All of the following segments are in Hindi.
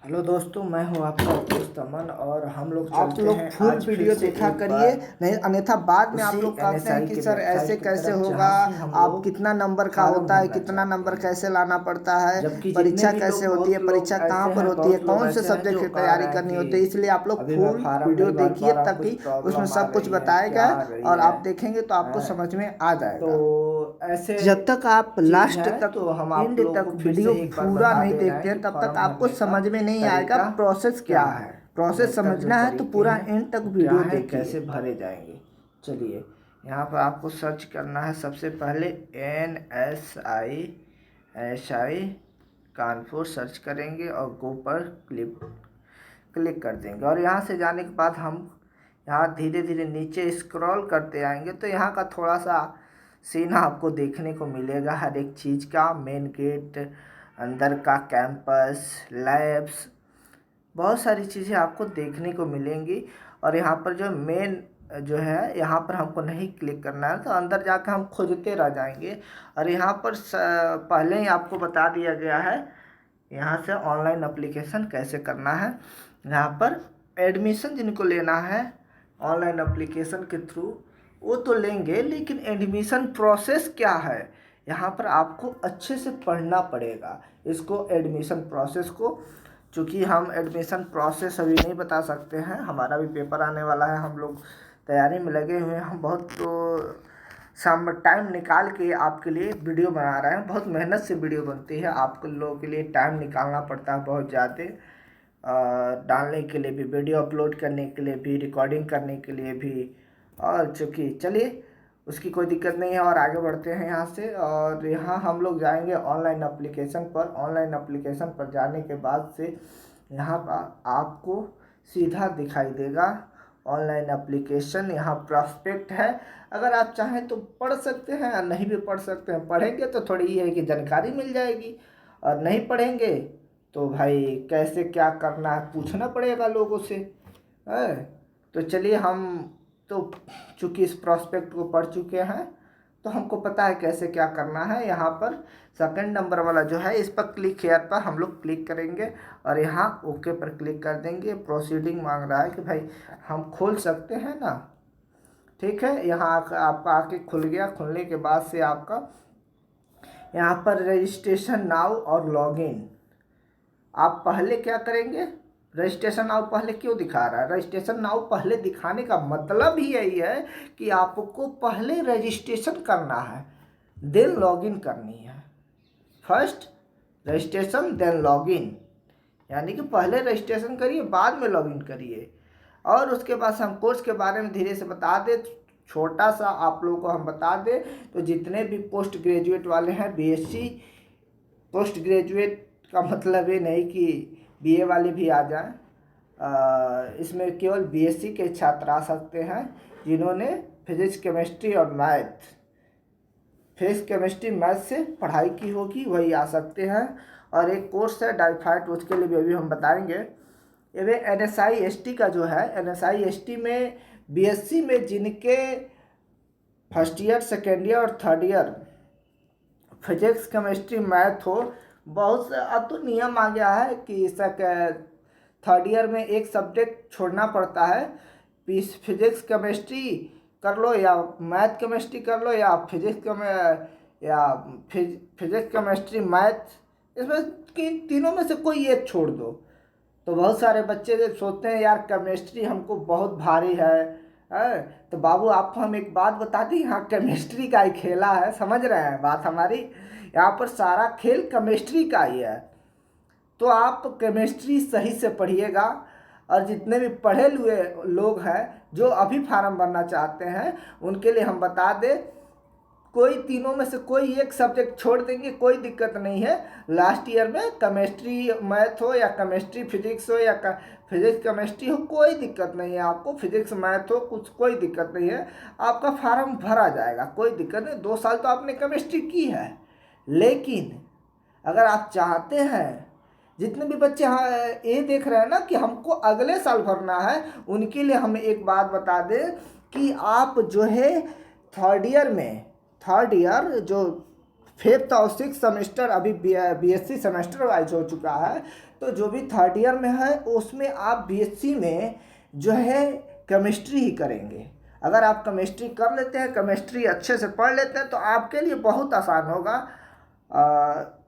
हेलो दोस्तों, मैं हूं आपका दोस्त अमन और हम लोग आप चलते लोग हैं फुल आज फिर वीडियो से देखा एक करिए, बार नहीं अन्यथा बाद में उसी आप लोग कहते हैं एनएसआई कि के सर ऐसे वेबसाइट की कैसे तरफ होगा। जहां से हम आप लोग कितना नंबर का फॉर्म होता है, भरना कितना चाहते नंबर हैं। कैसे लाना पड़ता है, जबकि जितने परीक्षा भी कैसे लोग होती है, बहुत लोग परीक्षा कहाँ ऐसे पर हैं होती है, बहुत लोग कौन से ऐसे हैं सब्जेक्ट जो की कह तैयारी रहे हैं करनी होती है। कि इसलिए आप लोग अभी मैं फुल फार्म वीडियो नहीं भर देखिए पा रहा हूँ, ताकि कुछ उसमें प्रॉब्लम आ सब कुछ रही है, बताया क्या गया आ है रही और है। आप देखेंगे तो आपको हैं समझ में आ जाएगा। तो ऐसे जब तक आप चीज़ लास्ट है, तक तो हम आप एंड लोगों तक को फिर से वीडियो एक बार पूरा बता नहीं दे रहे देखते हैं हैं कि तब तक फॉर्म आपको भरने का समझ में नहीं आएगा तरीका प्रोसेस क्या क्या है। है। प्रोसेस बेहतर जो समझना है तो तरीके पूरा हैं एंड तक वो क्या वीडियो है, देखिए। कैसे भरे जाएंगे। चलिए, यहाँ पर आपको सर्च करना है सबसे पहले एन कानपुर सर्च करेंगे और गो पर क्लिक कर देंगे। और यहाँ से जाने के बाद हम यहाँ धीरे धीरे नीचे स्क्रॉल करते आएंगे तो यहाँ का थोड़ा सा सीन आपको देखने को मिलेगा हर एक चीज़ का। मेन गेट, अंदर का कैंपस, लैब्स, बहुत सारी चीज़ें आपको देखने को मिलेंगी। और यहाँ पर जो मेन जो है, यहाँ पर हमको नहीं क्लिक करना है, तो अंदर जाकर हम खोजते रह जाएंगे। और यहाँ पर पहले ही आपको बता दिया गया है यहाँ से ऑनलाइन एप्लीकेशन कैसे करना है। यहाँ पर एडमिशन जिनको लेना है ऑनलाइन एप्लीकेशन के थ्रू वो तो लेंगे, लेकिन एडमिशन प्रोसेस क्या है यहाँ पर आपको अच्छे से पढ़ना पड़ेगा इसको, एडमिशन प्रोसेस को। चूँकि हम एडमिशन प्रोसेस अभी नहीं बता सकते हैं, हमारा भी पेपर आने वाला है, हम लोग तैयारी में लगे हुए हैं। हम बहुत सम टाइम निकाल के आपके लिए वीडियो बना रहे हैं, बहुत मेहनत से वीडियो बनती है, आपको लोगों के लिए टाइम निकालना पड़ता है बहुत ज़्यादा, डालने के लिए भी, वीडियो अपलोड करने के लिए भी, रिकॉर्डिंग करने के लिए भी। और चूँकि चलिए उसकी कोई दिक्कत नहीं है और आगे बढ़ते हैं यहाँ से। और यहाँ हम लोग जाएंगे ऑनलाइन एप्लीकेशन पर। ऑनलाइन एप्लीकेशन पर जाने के बाद से यहाँ पर आपको सीधा दिखाई देगा ऑनलाइन एप्लीकेशन। यहाँ प्रॉस्पेक्ट है, अगर आप चाहें तो पढ़ सकते हैं और नहीं भी पढ़ सकते हैं। पढ़ेंगे तो थोड़ी ये है कि जानकारी मिल जाएगी, और नहीं पढ़ेंगे तो भाई कैसे क्या करना है पूछना पड़ेगा लोगों से, है। तो चलिए, हम तो चूँकि इस प्रॉस्पेक्ट को पढ़ चुके हैं तो हमको पता है कैसे क्या करना है। यहाँ पर सेकंड नंबर वाला जो है इस पर क्लिक हेयर पर हम लोग क्लिक करेंगे और यहाँ ओके पर क्लिक कर देंगे। प्रोसीडिंग मांग रहा है कि भाई हम खोल सकते हैं ना, ठीक है। यहाँ आपका आके खुल गया। खुलने के बाद से आपका यहाँ पर रजिस्ट्रेशन नाउ और लॉगिन, आप पहले क्या करेंगे, रजिस्ट्रेशन नाउ पहले क्यों दिखा रहा है। रजिस्ट्रेशन नाउ पहले दिखाने का मतलब ही यही है कि आपको पहले रजिस्ट्रेशन करना है, देन लॉगिन करनी है। फर्स्ट रजिस्ट्रेशन देन लॉगिन, यानी कि पहले रजिस्ट्रेशन करिए बाद में लॉगिन करिए। और उसके बाद हम कोर्स के बारे में धीरे से बता दें, छोटा सा आप लोगों को हम बता दें तो जितने भी पोस्ट ग्रेजुएट वाले हैं, बीएससी पोस्ट ग्रेजुएट का मतलब ये नहीं कि बीए वाले भी आ जाएं, इसमें केवल बीएससी के छात्र आ सकते हैं जिन्होंने फिजिक्स केमिस्ट्री और फिजिक्स केमिस्ट्री मैथ से पढ़ाई की होगी, वही आ सकते हैं। और एक कोर्स है डाइफाइट, उसके लिए भी अभी हम बताएंगे। ये एनएसआई एसटी का जो है, एनएसआई एसटी में बीएससी में जिनके फर्स्ट ईयर, सेकेंड ईयर और third year physics chemistry math हो, बहुत से अब तो नियम आ गया है कि थर्ड ईयर में एक सब्जेक्ट छोड़ना पड़ता है। फिजिक्स केमिस्ट्री कर लो या मैथ केमिस्ट्री कर लो या फिजिक्स केमिस्ट्री मैथ, इसमें कि तीनों में से कोई एक छोड़ दो। तो बहुत सारे बच्चे सोचते हैं यार केमिस्ट्री हमको बहुत भारी है। तो बाबू आपको हम एक बात बता दें, यहाँ केमिस्ट्री का ही खेला है, समझ रहे हैं बात हमारी। यहाँ पर सारा खेल केमिस्ट्री का ही है, तो आप केमिस्ट्री सही से पढ़िएगा। और जितने भी पढ़े हुए लोग हैं जो अभी फार्म भरना चाहते हैं उनके लिए हम बता दें, कोई तीनों में से कोई एक सब्जेक्ट छोड़ देंगे, कोई दिक्कत नहीं है। लास्ट ईयर में केमिस्ट्री मैथ हो या केमिस्ट्री फिजिक्स हो या फिजिक्स केमिस्ट्री हो, कोई दिक्कत नहीं है। आपको फिजिक्स मैथ हो कुछ, कोई दिक्कत नहीं है, आपका फार्म भरा जाएगा, कोई दिक्कत नहीं। 2 साल तो आपने केमिस्ट्री की है। लेकिन अगर आप चाहते हैं, जितने भी बच्चे हाँ ये देख रहे हैं ना कि हमको अगले साल भरना है, उनके लिए हम एक बात बता दें कि आप जो है थर्ड ईयर जो फिफ्थ और सिक्स सेमेस्टर अभी बीएससी सेमेस्टर वाइज हो चुका है, तो जो भी थर्ड ईयर में है उसमें आप बीएससी में जो है केमिस्ट्री ही करेंगे। अगर आप केमिस्ट्री कर लेते हैं, केमिस्ट्री अच्छे से पढ़ लेते हैं, तो आपके लिए बहुत आसान होगा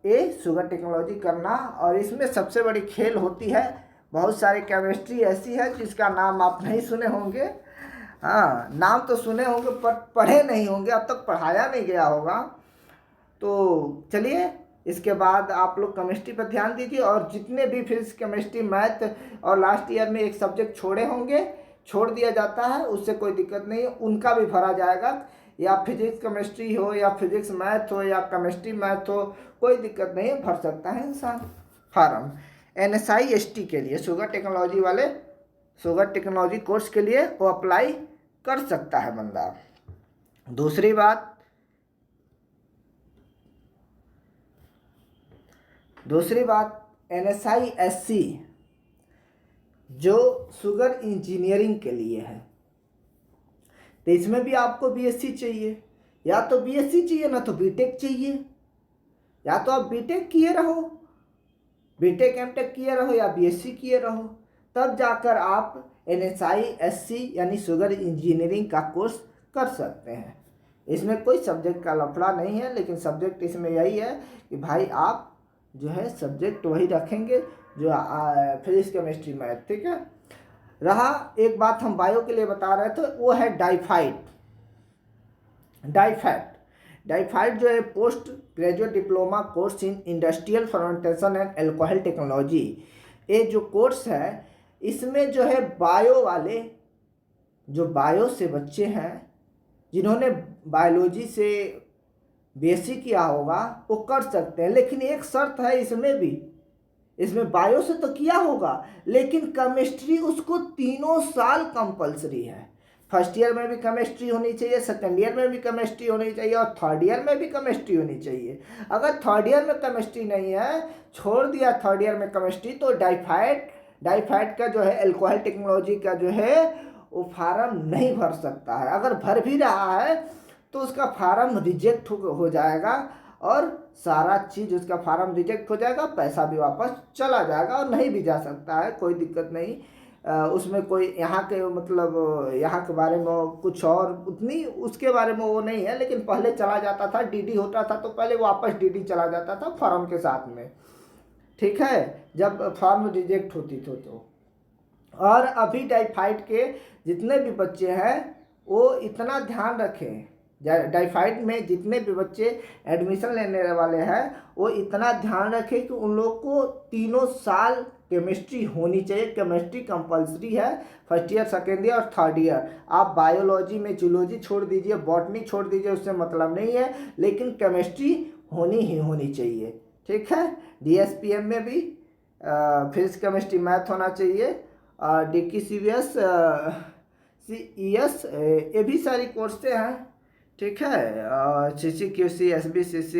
ये शुगर टेक्नोलॉजी करना। और इसमें सबसे बड़ी खेल होती है, बहुत सारी केमिस्ट्री ऐसी है जिसका नाम आप नहीं सुने होंगे। हाँ, नाम तो सुने होंगे पर पढ़े नहीं होंगे, अब तक पढ़ाया नहीं गया होगा। तो चलिए, इसके बाद आप लोग केमिस्ट्री पर ध्यान दीजिए, और जितने भी फिजिक्स केमिस्ट्री मैथ और लास्ट ईयर में एक सब्जेक्ट छोड़े होंगे, छोड़ दिया जाता है, उससे कोई दिक्कत नहीं है, उनका भी भरा जाएगा। या फिजिक्स केमिस्ट्री हो या फिजिक्स मैथ हो या केमिस्ट्री मैथ हो, कोई दिक्कत नहीं है, भर सकता है इंसान फार्म। NSI-ST के लिए शुगर टेक्नोलॉजी वाले, शुगर टेक्नोलॉजी कोर्स के लिए वो अप्लाई कर सकता है बंदा। दूसरी बात NSI-SC जो शुगर इंजीनियरिंग के लिए है, तो इसमें भी आपको बीएससी चाहिए। या तो बीएससी चाहिए, ना तो बीटेक चाहिए। या तो आप बीटेक किए रहो, बीटेक एमटेक किए रहो, या बीएससी किए रहो, तब जाकर आप NSI-SC यानी शुगर इंजीनियरिंग का कोर्स कर सकते हैं। इसमें कोई सब्जेक्ट का लफड़ा नहीं है, लेकिन सब्जेक्ट इसमें यही है कि भाई आप जो है सब्जेक्ट वही रखेंगे जो फिजिक्स केमिस्ट्री मैथ, ठीक है। रहा एक बात हम बायो के लिए बता रहे थे, वो है डाइफाइट। डाइफाइट जो है post graduate diploma course in industrial fermentation and alcohol technology. ये जो कोर्स है, इसमें जो है बायो वाले, जो बायो से बच्चे हैं, जिन्होंने बायोलॉजी से बीएससी किया होगा, वो कर सकते हैं। लेकिन एक शर्त है इसमें भी, इसमें बायो से तो किया होगा, लेकिन केमिस्ट्री उसको 3 साल कंपलसरी है। फर्स्ट ईयर में भी केमिस्ट्री होनी चाहिए, सेकेंड ईयर में भी केमिस्ट्री होनी चाहिए, और थर्ड ईयर में भी केमिस्ट्री होनी चाहिए। अगर थर्ड ईयर में केमिस्ट्री नहीं है, छोड़ दिया थर्ड ईयर में केमिस्ट्री, तो डाइफाइट का जो है अल्कोहल टेक्नोलॉजी का जो है वो फार्म नहीं भर सकता है। अगर भर भी रहा है तो उसका फार्म रिजेक्ट हो जाएगा, और सारा चीज़ उसका फार्म रिजेक्ट हो जाएगा, पैसा भी वापस चला जाएगा, और नहीं भी जा सकता है, कोई दिक्कत नहीं। उसमें कोई यहाँ के मतलब यहाँ के बारे में कुछ और उतनी उसके बारे में वो नहीं है, लेकिन पहले चला जाता था, डीडी होता था तो पहले वापस डीडी चला जाता था फॉर्म के साथ में, ठीक है, जब फॉर्म रिजेक्ट होती तो। और अभी डाइफाइट के जितने भी बच्चे हैं वो इतना ध्यान रखें, डाइफाइट में जितने भी बच्चे एडमिशन लेने वाले हैं वो इतना ध्यान रखें कि उन लोग को 3 साल केमिस्ट्री होनी चाहिए। केमिस्ट्री कंपलसरी है, फर्स्ट ईयर, सेकेंड ईयर और थर्ड ईयर। आप बायोलॉजी में जूलॉजी छोड़ दीजिए, बॉटनी छोड़ दीजिए, उससे मतलब नहीं है, लेकिन केमिस्ट्री होनी ही होनी चाहिए, ठीक है। DSPM में भी फिजिक्स केमिस्ट्री मैथ होना चाहिए, DKCVS CES ये भी सारी कोर्सें हैं, ठीक है। CCQC SBCC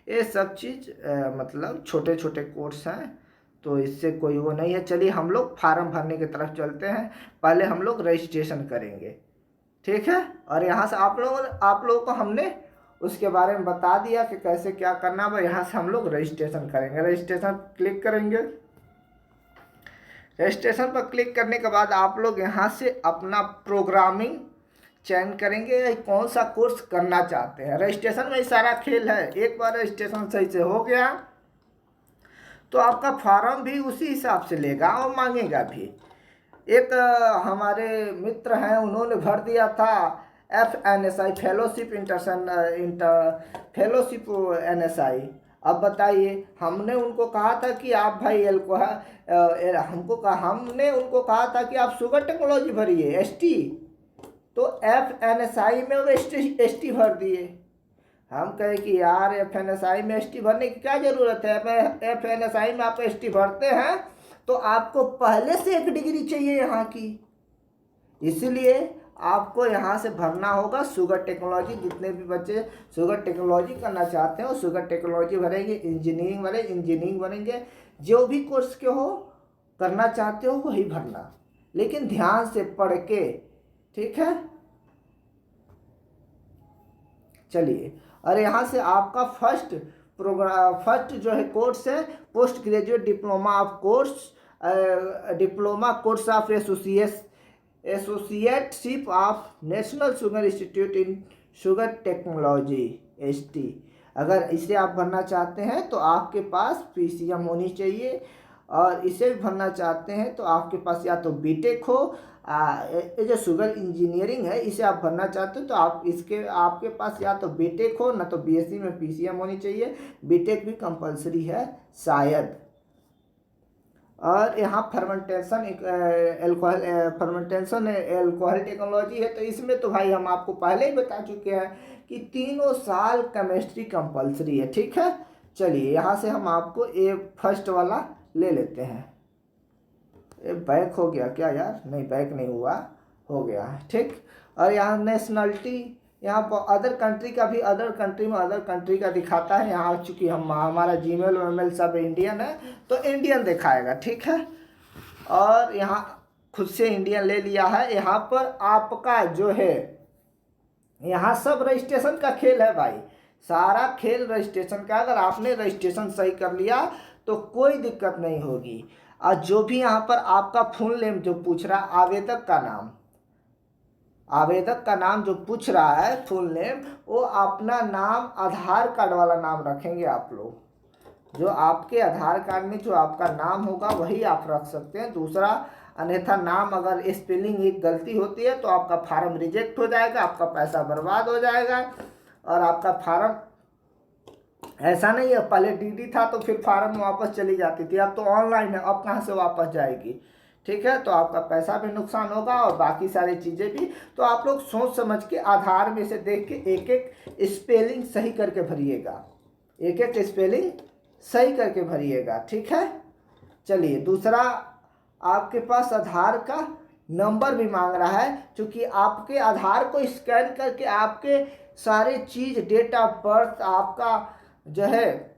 ये सब चीज़ मतलब छोटे छोटे कोर्स हैं, तो इससे कोई वो नहीं है। चलिए हम लोग फार्म भरने की तरफ चलते हैं। पहले हम लोग रजिस्ट्रेशन करेंगे, ठीक है। और यहाँ से आप लोगों को हमने उसके बारे में बता दिया कि कैसे क्या करना है। यहाँ से हम लोग रजिस्ट्रेशन करेंगे। रजिस्ट्रेशन क्लिक करेंगे। रजिस्ट्रेशन पर क्लिक करने के बाद आप लोग यहाँ से अपना प्रोग्रामिंग चयन करेंगे, कौन सा कोर्स करना चाहते हैं। रजिस्ट्रेशन में सारा खेल है। एक बार रजिस्ट्रेशन सही से हो गया तो आपका फॉर्म भी उसी हिसाब से लेगा और मांगेगा भी। एक हमारे मित्र हैं, उन्होंने भर दिया था FNSI फेलोशिप फेलोशिप NSI। अब बताइए, हमने उनको कहा था कि आप भाई हमने उनको कहा था कि आप शुगर टेक्नोलॉजी भरिए ST, तो FNSI में वो ST भर दिए। हम कहे कि यार FNSI में ST भरने की क्या ज़रूरत है। FNSI में आप ST भरते हैं तो आपको पहले से एक डिग्री चाहिए यहाँ की, इसलिए आपको यहाँ से भरना होगा शुगर टेक्नोलॉजी। जितने भी बच्चे शुगर टेक्नोलॉजी करना चाहते हो शुगर टेक्नोलॉजी भरेंगे, इंजीनियरिंग वाले इंजीनियरिंग भरेंगे, जो भी कोर्स के हो करना चाहते हो वही भरना, लेकिन ध्यान से पढ़ के, ठीक है। चलिए, और यहाँ से आपका फर्स्ट प्रोग्राम फर्स्ट जो है कोर्स है post graduate diploma of course, diploma course of associateship of national sugar institute in sugar technology ST। अगर इसे आप भरना चाहते हैं तो आपके पास PCM होनी चाहिए, और इसे भी भरना चाहते हैं तो आपके पास या तो बीटेक हो, ये जो शुगर इंजीनियरिंग है इसे आप भरना चाहते हो तो आपके पास या तो बीटेक हो, ना तो BSc में PCM होनी चाहिए, बीटेक भी कंपलसरी है शायद। और यहाँ फर्मेंटेशन एल्कोहल टेक्नोलॉजी है, तो इसमें तो भाई हम आपको पहले ही बता चुके हैं कि 3 साल केमिस्ट्री कंपलसरी है। ठीक है, चलिए यहाँ से हम आपको फर्स्ट वाला ले लेते हैं। बैक हो गया क्या यार? नहीं, बैक नहीं हुआ, हो गया है। ठीक, और यहाँ नेशनलिटी, यहाँ अदर कंट्री का भी अदर कंट्री का दिखाता है। यहाँ चूँकि हमारा जीमेल वेमेल सब इंडियन है तो इंडियन दिखाएगा। ठीक है, और यहाँ खुद से इंडियन ले लिया है। यहाँ पर आपका जो है, यहाँ सब रजिस्ट्रेशन का खेल है भाई, सारा खेल रजिस्ट्रेशन का। अगर आपने रजिस्ट्रेशन सही कर लिया तो कोई दिक्कत नहीं होगी। और जो भी यहाँ पर आपका फुल नेम जो पूछ रहा, आवेदक का नाम जो पूछ रहा है फुल नेम, वो अपना नाम आधार कार्ड वाला नाम रखेंगे आप लोग। जो आपके आधार कार्ड में जो आपका नाम होगा वही आप रख सकते हैं। दूसरा, अन्यथा नाम अगर स्पेलिंग एक गलती होती है तो आपका फार्म रिजेक्ट हो जाएगा, आपका पैसा बर्बाद हो जाएगा। और आपका फार्म ऐसा नहीं है, पहले DD था तो फिर फार्म वापस चली जाती थी, अब तो ऑनलाइन है, अब कहाँ से वापस जाएगी। ठीक है, तो आपका पैसा भी नुकसान होगा और बाकी सारी चीज़ें भी। तो आप लोग सोच समझ के आधार में से देख के एक एक स्पेलिंग सही करके भरिएगा, एक एक स्पेलिंग सही करके भरिएगा। ठीक है, चलिए दूसरा, आपके पास आधार का नंबर भी मांग रहा है, क्योंकि आपके आधार को स्कैन करके आपके सारे चीज़, डेट ऑफ बर्थ, आपका जो है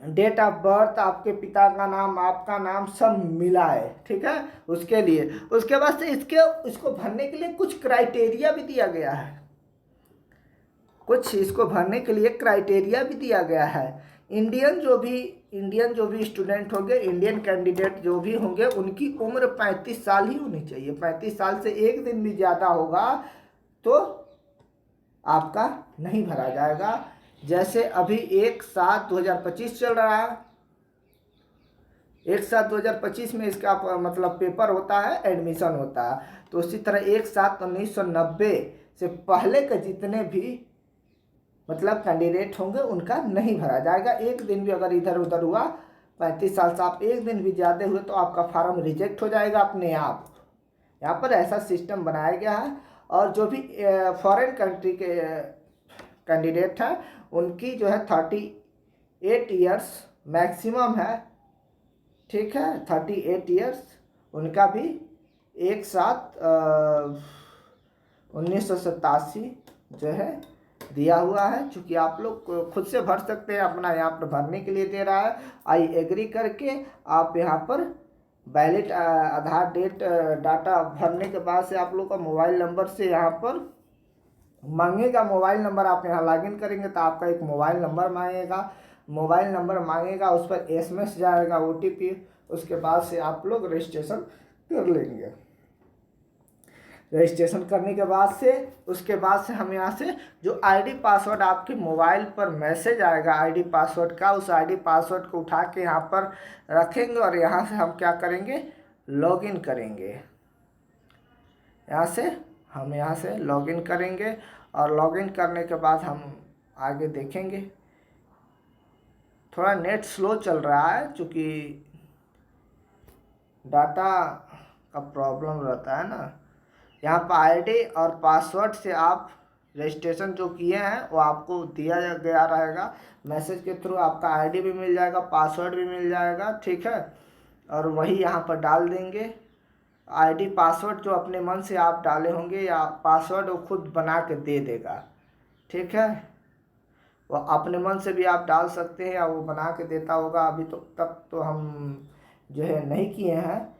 डेट ऑफ बर्थ, आपके पिता का नाम, आपका नाम सब मिला है। ठीक है, उसके लिए उसके बाद से इसको भरने के लिए कुछ क्राइटेरिया भी दिया गया है, कुछ इसको भरने के लिए क्राइटेरिया भी दिया गया है। इंडियन जो भी स्टूडेंट होंगे, इंडियन कैंडिडेट जो भी होंगे, उनकी उम्र 35 साल ही होनी चाहिए। 35 साल से एक दिन भी ज़्यादा होगा तो आपका नहीं भरा जाएगा। जैसे अभी 1/7/2025 चल रहा है, 1/7/2025 में इसका मतलब पेपर होता है, एडमिशन होता है। तो उसी तरह 1/7/1990 से पहले के जितने भी मतलब कैंडिडेट होंगे उनका नहीं भरा जाएगा। एक दिन भी अगर इधर उधर हुआ, 35 साल से आप एक दिन भी ज़्यादा हुए तो आपका फार्म रिजेक्ट हो जाएगा अपने आप। यहाँ पर ऐसा सिस्टम बनाया गया है। और जो भी फॉरेन कंट्री के कैंडिडेट हैं उनकी जो है 38 ईयर्स मैक्सिमम है। ठीक है, 38 ईयर्स, उनका भी 1/7/1987 जो है दिया हुआ है। चूँकि आप लोग खुद से भर सकते हैं, अपना यहाँ पर भरने के लिए दे रहा है। आई एग्री करके आप यहाँ पर वैलिड आधार डेट डाटा भरने के बाद से आप लोग का मोबाइल नंबर से यहाँ पर मांगेगा। मोबाइल नंबर आप यहाँ लॉगिन करेंगे तो आपका एक मोबाइल नंबर मांगेगा, उस पर SMS जाएगा, OTP। उसके बाद से आप लोग रजिस्ट्रेशन कर लेंगे। रजिस्ट्रेशन करने के बाद से उसके बाद से हम यहाँ से जो ID पासवर्ड आपके मोबाइल पर मैसेज आएगा ID पासवर्ड का, उस ID पासवर्ड को उठा के यहाँ पर रखेंगे और यहाँ से हम क्या करेंगे, लॉगिन करेंगे। यहाँ से लॉगिन करेंगे और लॉगिन करने के बाद हम आगे देखेंगे। थोड़ा नेट स्लो चल रहा है क्योंकि डाटा का प्रॉब्लम रहता है ना। यहाँ पर ID और पासवर्ड से आप रजिस्ट्रेशन जो किए हैं वो आपको दिया गया रहेगा मैसेज के थ्रू। आपका ID भी मिल जाएगा, पासवर्ड भी मिल जाएगा। ठीक है, और वही यहाँ पर डाल देंगे। ID पासवर्ड जो अपने मन से आप डाले होंगे या पासवर्ड वो खुद बना के दे देगा। ठीक है, वो अपने मन से भी आप डाल सकते हैं या वो बना के देता होगा। अभी तक तो हम जो है नहीं किए हैं,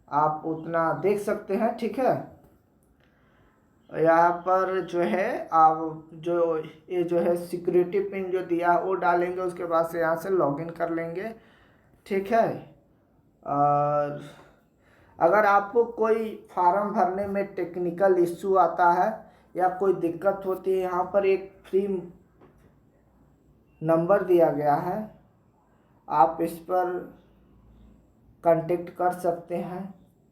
आप उतना देख सकते हैं। ठीक है, यहाँ पर जो है आप जो ये जो है सिक्योरिटी पिन जो दिया है वो डालेंगे, उसके बाद से यहाँ से लॉगिन कर लेंगे। ठीक है। और अगर आपको कोई फार्म भरने में टेक्निकल इश्यू आता है या कोई दिक्कत होती है, यहाँ पर एक फ्री नंबर दिया गया है, आप इस पर कांटेक्ट कर सकते हैं।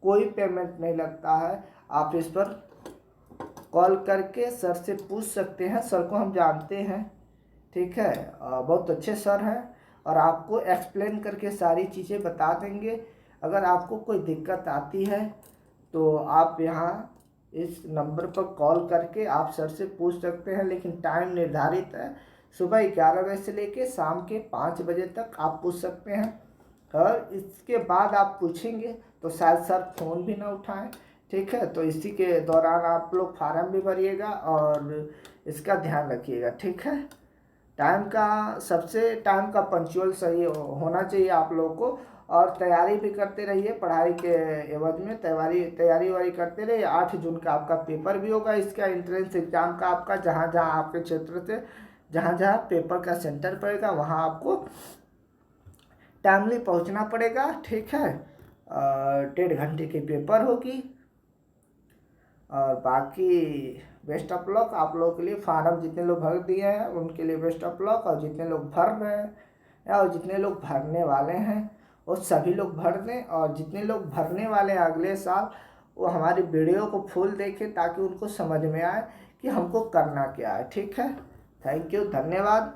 कोई पेमेंट नहीं लगता है, आप इस पर कॉल करके सर से पूछ सकते हैं। सर को हम जानते हैं। ठीक है। बहुत अच्छे सर हैं और आपको एक्सप्लेन करके सारी चीज़ें बता देंगे। अगर आपको कोई दिक्कत आती है तो आप यहाँ इस नंबर पर कॉल करके आप सर से पूछ सकते हैं, लेकिन टाइम निर्धारित है। सुबह 11 बजे से लेके शाम के 5 बजे तक आप पूछ सकते हैं, और इसके बाद आप पूछेंगे तो शायद सर फ़ोन भी ना उठाएं। ठीक है। तो इसी के दौरान आप लोग फार्म भी भरिएगा और इसका ध्यान रखिएगा। ठीक है। टाइम का पंक्चुअल सही होना चाहिए आप लोगों को, और तैयारी भी करते रहिए। पढ़ाई के एवज में तैयारी वारी करते रहिए। 8 जून का आपका पेपर भी होगा, इसका एंट्रेंस एग्ज़ाम का आपका। जहाँ जहाँ आपके क्षेत्र से जहाँ जहाँ पेपर का सेंटर पड़ेगा वहाँ आपको टाइमली पहुँचना पड़ेगा। ठीक है। 1.5 घंटे की पेपर होगी। और बाकी बेस्ट ऑफ लक आप लोगों के लिए। फार्म जितने लोग भर दिए हैं उनके लिए बेस्ट ऑफ लक, और जितने लोग भर रहे हैं और जितने लोग भरने वाले हैं वो सभी लोग भर दें। और जितने लोग भरने वाले हैं अगले साल, वो हमारी वीडियो को फुल देखें ताकि उनको समझ में आए कि हमको करना क्या है। ठीक है। थैंक यू, धन्यवाद।